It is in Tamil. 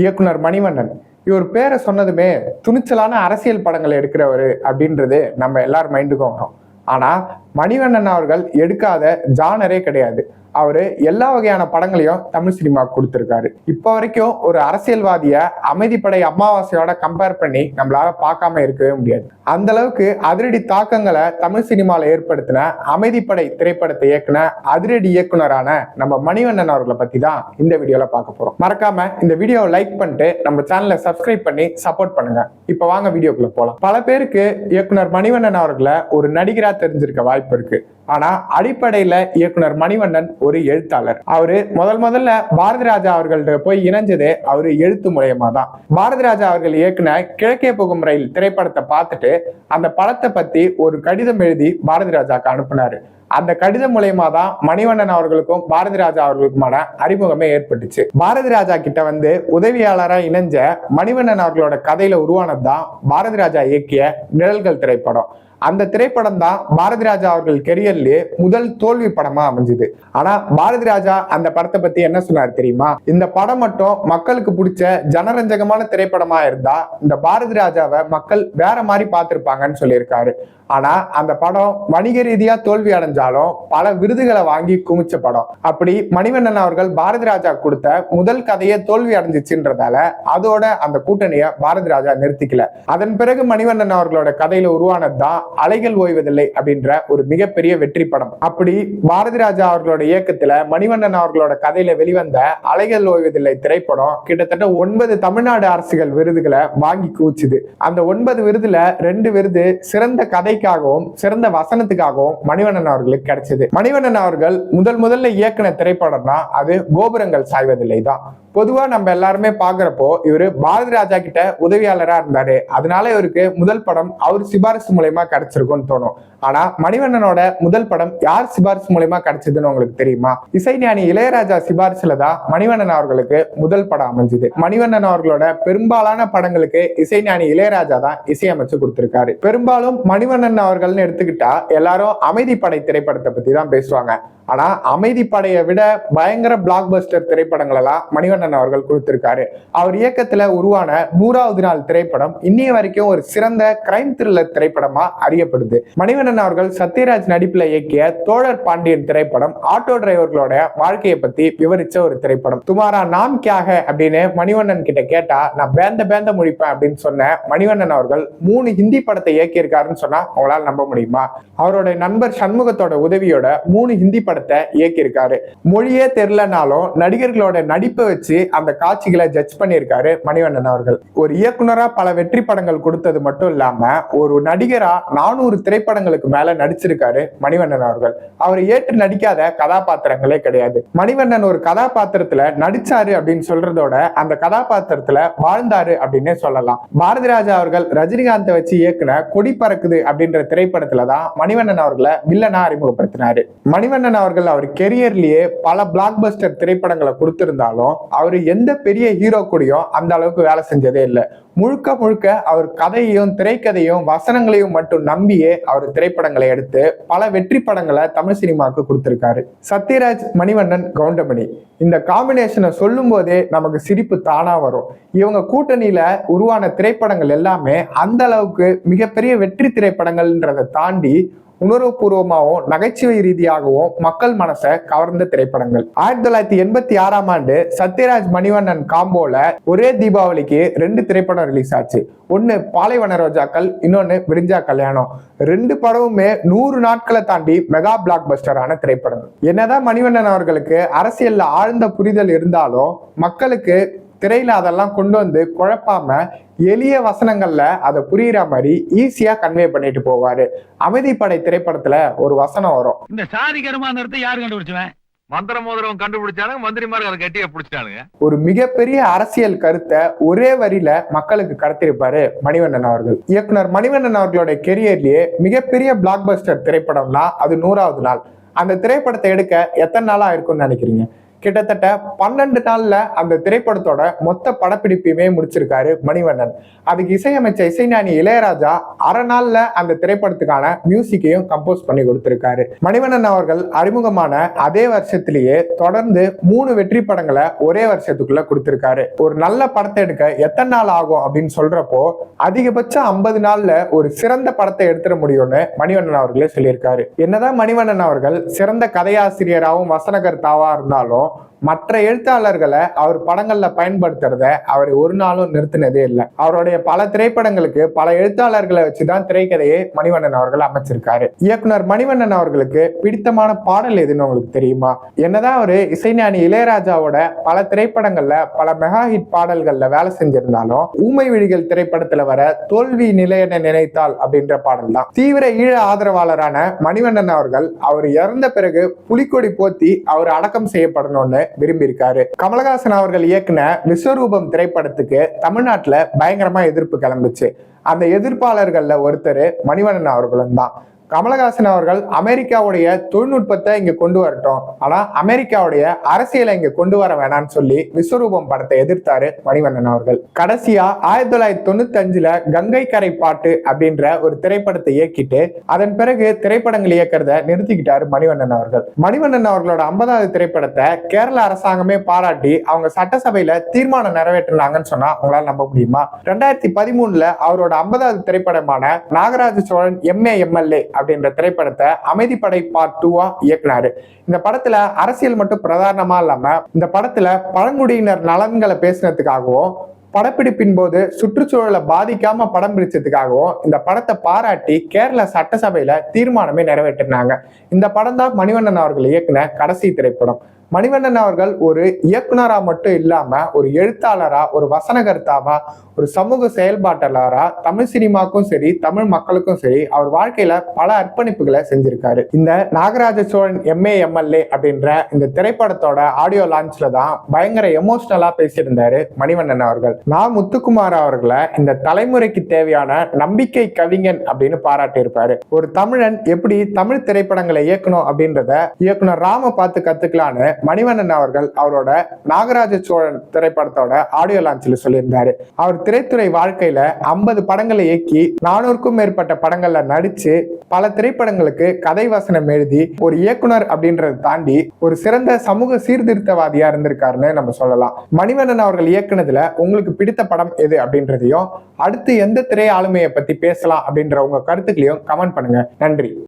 இயக்குனர் மணிவண்ணன் இவர் பேரை சொன்னதுமே துணிச்சலான அரசியல் படங்களை எடுக்கிறவர் அப்படின்றது நம்ம எல்லார் மைண்டுக்கும் வரும். ஆனா மணிவண்ணன் அவர்கள் எடுக்காத ஜானரே கிடையாது. அவரு எல்லா வகையான படங்களையும் தமிழ் சினிமா கொடுத்திருக்காரு. இப்போ வரைக்கும் ஒரு அரசியல்வாதிய அமைதிப்படை அமாவாசையோட கம்பேர் பண்ணி நம்மளால பார்க்காம இருக்கவே முடியாது. அந்த அளவுக்கு அதிரடி தாக்கங்களை தமிழ் சினிமால ஏற்படுத்தின அமைதிப்படை திரைப்படத்தை இயக்குன அதிரடி இயக்குனரான நம்ம மணிவண்ணன் அவர்களை பத்தி தான் இந்த வீடியோல பார்க்க போறோம். மறக்காம இந்த வீடியோவை லைக் பண்ணிட்டு நம்ம சேனலை சப்ஸ்கிரைப் பண்ணி சப்போர்ட் பண்ணுங்க. இப்ப வாங்க வீடியோக்குள்ள போலாம். பல பேருக்கு இயக்குனர் மணிவண்ணன் அவர்களை ஒரு நடிகரா தெரிஞ்சிருக்க வாய்ப்பு இருக்கு. ஆனா அடிப்படையில இயக்குனர் மணிவண்ணன் ஒரு எழுத்தாளர். அவரு முதல்ல பாரதி ராஜா அவர்கள்ட்ட போய் இணைஞ்சதே அவரு எழுத்து மூலயமா தான். பாரதி ராஜா அவர்கள் இயக்குன கிழக்கே போகும் ரயில் திரைப்படத்தை பார்த்துட்டு அந்த படத்தை பத்தி ஒரு கடிதம் எழுதி பாரதி ராஜாக்கு அனுப்புனாரு. அந்த கடிதம் மூலயமா தான் மணிவண்ணன் அவர்களுக்கும் பாரதி ராஜா அவர்களுக்குமான அறிமுகமே ஏற்பட்டுச்சு. பாரதி ராஜா கிட்ட வந்து உதவியாளரா இணைஞ்ச மணிவண்ணன் அவர்களோட கதையில உருவானதுதான் பாரதி ராஜா இயக்கிய நிழல்கள் திரைப்படம். அந்த திரைப்படம் தான் பாரதி ராஜா அவர்கள் கெரியர்லயே முதல் தோல்வி படமா அமைஞ்சுது. ஆனா பாரதி ராஜா அந்த படத்தை பத்தி என்ன சொன்னார் தெரியுமா? இந்த படம் மட்டும் மக்களுக்கு பிடிச்ச ஜனரஞ்சகமான திரைப்படமா இருந்தா இந்த பாரதி ராஜாவை மக்கள் வேற மாதிரி பார்த்திருப்பாங்கன்னு சொல்லியிருக்காரு. ஆனா அந்த படம் வணிக ரீதியா தோல்வி அடைஞ்சாலும் பல விருதுகளை வாங்கி குமிச்ச படம். அப்படி மணிவண்ணன் அவர்கள் பாரதி ராஜா கொடுத்த முதல் கதையே தோல்வி அடைஞ்சிச்சுன்றதால அதோட அந்த கூட்டணியை பாரதி ராஜா நிறுத்திக்கல. அதன் பிறகு மணிவண்ணன் அவர்களோட கதையில உருவானதுதான் அலைகள் ஓய்வதில்லை அப்படின்ற ஒரு மிகப்பெரிய வெற்றி படம். அப்படி பாரதி ராஜா அவர்களோட இயக்கத்துல மணிவண்ணன் அவர்களோட கதையில வெளிவந்த அலைகள் ஓய்வதில்லை திரைப்படம் கிட்டத்தட்ட 9 தமிழ்நாடு அரசுகள் விருதுகளை வாங்கி குவிச்சுது. அந்த 9 விருதுல 2 விருது சிறந்த கதைக்காகவும் சிறந்த வசனத்துக்காகவும் மணிவண்ணன் அவர்களுக்கு கிடைச்சது. மணிவண்ணன் அவர்கள் முதல்ல இயக்குன திரைப்படம் தான் அது கோபுரங்கள் சாய்வதில்லை தான். பொதுவா நம்ம எல்லாருமே பாக்குறப்போ இவரு பாரதி ராஜா கிட்ட உதவியாளரா இருந்தாரு, அதனால இவருக்கு முதல் படம் அவர் சிபாரிசு மூலயமா கிடைச்சிருக்கும்னு தோணும். ஆனா மணிவண்ணனோட முதல் படம் யார் சிபாரிசு மூலயமா கிடைச்சதுன்னு உங்களுக்கு தெரியுமா? இசைஞானி இளையராஜா சிபாரிசுல தான் மணிவண்ணன் அவர்களுக்கு முதல் படம் அமைஞ்சது. மணிவண்ணன் அவர்களோட பெரும்பாலான படங்களுக்கு இசைஞானி இளையராஜா தான் இசையமைச்சு கொடுத்திருக்காரு. பெரும்பாலும் மணிவண்ணன் அவர்கள்னு எடுத்துக்கிட்டா எல்லாரும் அமைதிப்படை திரைப்படத்தை பத்தி தான் பேசுவாங்க. ஆனா அமைதிப்படையை விட பயங்கர பிளாக் பஸ்டர் திரைப்படங்கள் எல்லாம் மணிவண்ணன் அவர்கள் கொடுத்திருக்காரு. அவர் இயக்கத்துல உருவான 100வது நாள் திரைப்படம் இன்னைய வரைக்கும் ஒரு சிறந்த கிரைம் த்ரில்லர் திரைப்படமா அறியப்படுது. மணிவண்ணன் அவர்கள் சத்யராஜ் நடிப்புல இயக்கிய தோழர் பாண்டியன் திரைப்படம் ஆட்டோ டிரைவர்களோட வாழ்க்கையை பத்தி விவரிச்ச ஒரு திரைப்படம். துமாரா நாம் கியாக அப்படின்னு மணிவண்ணன் கிட்ட கேட்டா நான் பேந்த முடிப்பேன் அப்படின்னு சொன்ன மணிவண்ணன் அவர்கள் 3 ஹிந்தி படத்தை இயக்கியிருக்காருன்னு சொன்னா உங்களால் நம்ப முடியுமா? அவரோட நண்பர் சண்முகத்தோட உதவியோட 3 ஹிந்தி படத்தை இயக்கியிருக்காரு. மொழியே தெரியலனாலும் நடிகர்களோட நடிப்பை வச்சு அந்த காட்சிகளை ஜட்ஜ் பண்ணியிருக்காரு மணிவண்ணன் அவர்கள். ஒரு இயக்குனரா பல வெற்றி படங்கள் கொடுத்தது மட்டும் இல்லாம ஒரு நடிகரா 400 திரைப்படங்களுக்கு மேல நடிச்சிருக்காரு மணிவண்ணன் அவர்கள். அவர் ஏற்று நடிக்காத கதாபாத்திரங்களே கிடையாது. மணிவண்ணன் ஒரு கதாபாத்திரத்துல நடிச்சாரு அப்படின்னு சொல்றதோட அந்த கதாபாத்திரத்துல வாழ்ந்தாரு அப்படின்னே சொல்லலாம். பாரதி ராஜா அவர்கள் ரஜினிகாந்தை வச்சு இயக்குன கொடி பறக்குது அப்படின்ற திரைப்படத்துலதான் மணிவண்ணன் அவர்களை வில்லனா அறிமுகப்படுத்தினாரு. மணிவண்ணன் அவர்கள் அவர் கெரியர்லயே பல பிளாக் பஸ்டர் திரைப்படங்களை கொடுத்திருந்தாலும் அவரு எந்த பெரிய ஹீரோ கூடயும் அந்த அளவுக்கு வேலை செஞ்சதே இல்லை. முழுக்க அவர் கதையையும் திரைக்கதையும் வசனங்களையும் மட்டும் நம்பியே அவர் திரைப்படங்களை எடுத்து பல வெற்றி படங்களை தமிழ் சினிமாவுக்கு கொடுத்திருக்காரு. சத்யராஜ், மணிவண்ணன், கவுண்டமணி இந்த காம்பினேஷனை சொல்லும் போதே நமக்கு சிரிப்பு தானா வரும். இவங்க கூட்டணியில உருவான திரைப்படங்கள் எல்லாமே அந்த அளவுக்கு மிகப்பெரிய வெற்றி திரைப்படங்கள்ன்றதை தாண்டி உணர்வுபூர்வமாகவும் நகைச்சுவை ரீதியாகவும் மக்கள் மனசை கவர்ந்த திரைப்படங்கள். 1986ஆம் ஆண்டு சத்யராஜ் மணிவண்ணன் காம்போல ஒரே தீபாவளிக்கு 2 திரைப்படம் ரிலீஸ் ஆச்சு. ஒன்னு பாலைவன ரோஜாக்கள், இன்னொன்னு விடிஞ்சா கல்யாணம். 2 படமுமே 100 நாட்களை தாண்டி மெகா பிளாக் பஸ்டரான திரைப்படங்கள். என்னதான் மணிவண்ணன் அவர்களுக்கு அரசியல்ல ஆழ்ந்த புரிதல் இருந்தாலும் மக்களுக்கு திரையில அதெல்லாம் கொண்டு வந்து குழப்பாம எளிய வசனங்கள்ல அதை புரியுற மாதிரி ஈஸியா கன்வே பண்ணிட்டு போவாரு. அமைதிப்படை திரைப்படத்துல ஒரு வசனம் வரும். இந்த சாதி கருமாந்திரத்தை யாரு கண்டுபிடிச்சுவேன்? மந்திர மோதிரம் கண்டுபிடிச்சாலும் மந்திரிமார்கள் அதை கட்டியா பிடிச்சிட்டானுங்க. ஒரு மிகப்பெரிய அரசியல் கருத்தை ஒரே வரியில மக்களுக்கு கடத்திருப்பாரு மணிவண்ணன் அவர்கள். இயக்குனர் மணிவண்ணன் அவர்களோட கெரியர்லயே மிகப்பெரிய பிளாக் பஸ்டர் திரைப்படம்னா அது 100வது நாள். அந்த திரைப்படத்தை எடுக்க எத்தனை நாளா இருக்கும்னு நினைக்கிறீங்க? கிட்டத்தட்ட 12 நாள்ல அந்த திரைப்படத்தோட மொத்த படப்பிடிப்பையுமே முடிச்சிருக்காரு மணிவண்ணன். அதுக்கு இசையமைச்ச இசைஞானி இளையராஜா அரை நாள்ல அந்த திரைப்படத்துக்கான மியூசிக்கையும் கம்போஸ் பண்ணி கொடுத்திருக்காரு. மணிவண்ணன் அவர்கள் அறிமுகமான அதே வருஷத்திலேயே தொடர்ந்து 3 வெற்றி படங்களை ஒரே வருஷத்துக்குள்ள கொடுத்திருக்காரு. ஒரு நல்ல படத்தை எடுக்க எத்தனை நாள் ஆகும் அப்படின்னு சொல்றப்போ அதிகபட்சம் 50 நாள்ல ஒரு சிறந்த படத்தை எடுத்துட முடியும்னு மணிவண்ணன் அவர்களே சொல்லியிருக்காரு. என்னதான் மணிவண்ணன் அவர்கள் சிறந்த கதையாசிரியராகவும் வசனகர்த்தாவா இருந்தாலும் மற்ற எழுத்தாளர்களை அவர் படங்கள்ல பயன்படுத்துறத அவர் ஒரு நாளும் நிறுத்தினதே இல்லை. அவருடைய பல திரைப்படங்களுக்கு பல எழுத்தாளர்களை வச்சுதான் திரைக்கதையை மணிவண்ணன் அவர்கள் அமைச்சிருக்காரு. இயக்குனர் மணிவண்ணன் அவர்களுக்கு பிடித்தமான பாடல் எதுன்னு உங்களுக்கு தெரியுமா? என்னதான் அவரு இசைஞானி இளையராஜாவோட பல திரைப்படங்கள்ல பல மெகா ஹிட் பாடல்கள்ல வேலை செஞ்சிருந்தாலும் ஊமை விழிகள் திரைப்படத்துல வர தோல்வி நிலையென நினைத்தால் அப்படின்ற பாடல் தான். தீவிர ஈழ ஆதரவாளரான மணிவண்ணன் அவர்கள் அவர் இறந்த பிறகு புலிக்கொடி போத்தி அவர் அடக்கம் செய்யப்படணும்னு விரும்பி இருக்காரு. கமலஹாசன் அவர்கள் இயக்குன விஸ்வரூபம் திரைப்படத்துக்கு தமிழ்நாட்டுல பயங்கரமா எதிர்ப்பு கிளம்புச்சு. அந்த எதிர்ப்பாளர்கள்ல ஒருத்தர் மணிவண்ணன் அவர்களும் தான். கமலஹாசன் அவர்கள் அமெரிக்காவுடைய தொழில்நுட்பத்தை இங்க கொண்டு வரட்டும், ஆனா அமெரிக்காவுடைய அரசியலை இங்க கொண்டு வர வேணாம்னு சொல்லி விஸ்வரூபம் படத்தை எதிர்த்தாரு மணிவண்ணன் அவர்கள். கடைசியா 1995ல கங்கை கரை பாட்டு அப்படின்ற ஒரு திரைப்படத்தை இயக்கிட்டு அதன் பிறகு திரைப்படங்கள் இயக்கிறத நிறுத்திக்கிட்டாரு மணிவண்ணன் அவர்கள். மணிவண்ணன் அவர்களோட 50வது திரைப்படத்தை கேரள அரசாங்கமே பாராட்டி அவங்க சட்டசபையில தீர்மானம் நிறைவேற்றினாங்கன்னு சொன்னா உங்களால நம்ப முடியுமா? 2013ல அவரோட 50வது திரைப்படமான நாகராஜ சோழன் MA அப்படின்ற திரைப்படத்தை அமைதிப்படை பார்ட் 2 இயக்குனாரு. இந்த படத்துல அரசியல் மட்டும் பிரதானமா இல்லாம இந்த படத்துல பழங்குடியினர் நலன்களை பேசினதுக்காகவும் படப்பிடிப்பின் போது சுற்றுச்சூழலை பாதிக்காம படம் பிடிச்சதுக்காகவும் இந்த படத்தை பாராட்டி கேரள சட்டசபையில தீர்மானமே நிறைவேற்றினாங்க. இந்த படம் தான் மணிவண்ணன் அவர்கள் இயக்குன கடைசி திரைப்படம். மணிவண்ணன் அவர்கள் ஒரு இயக்குனரா மட்டும் இல்லாம ஒரு எழுத்தாளரா, ஒரு வசனகர்த்தாவா, ஒரு சமூக செயல்பாட்டாளரா தமிழ் சினிமாக்கும் சரி தமிழ் மக்களுக்கும் சரி அவர் வாழ்க்கையில பல அர்ப்பணிப்புகளை செஞ்சிருக்காரு. இந்த நாகராஜ சோழன் MA அப்படின்ற இந்த திரைப்படத்தோட ஆடியோ லான்ச்ல தான் பயங்கர எமோஷனலா பேசியிருந்தாரு மணிவண்ணன் அவர்கள். நான் முத்துக்குமார் அவர்களை இந்த தலைமுறைக்கு தேவையான நம்பிக்கை கவிஞன் அப்படின்னு பாராட்டி இருப்பாரு. ஒரு தமிழன் எப்படி தமிழ் திரைப்படங்களை இயக்கணும் அப்படின்றத இயக்குனர் ராம பார்த்து கத்துக்கலான்னு மணிவண்ணன் அவர்கள் அவரோட நாகராஜ சோழன் திரைப்படத்தோட ஆடியோ லான்ச்ல சொல்லியிருந்தாரு. அவர் திரைத்துறை வாழ்க்கையில 50 படங்களை இயக்கி 400க்கும் மேற்பட்ட படங்கள்ல நடிச்சு பல திரைப்படங்களுக்கு கதை வசனம் எழுதி ஒரு இயக்குனர் அப்படின்றத தாண்டி ஒரு சிறந்த சமூக சீர்திருத்தவாதியா இருந்திருக்காருன்னு நம்ம சொல்லலாம். மணிவண்ணன் அவர்கள் இயக்குனதுல உங்களுக்கு பிடித்த படம் எது அப்படின்றதையும் அடுத்து எந்த திரை ஆளுமையை பத்தி பேசலாம் அப்படின்ற உங்க கருத்துக்களையும் கமெண்ட் பண்ணுங்க. நன்றி.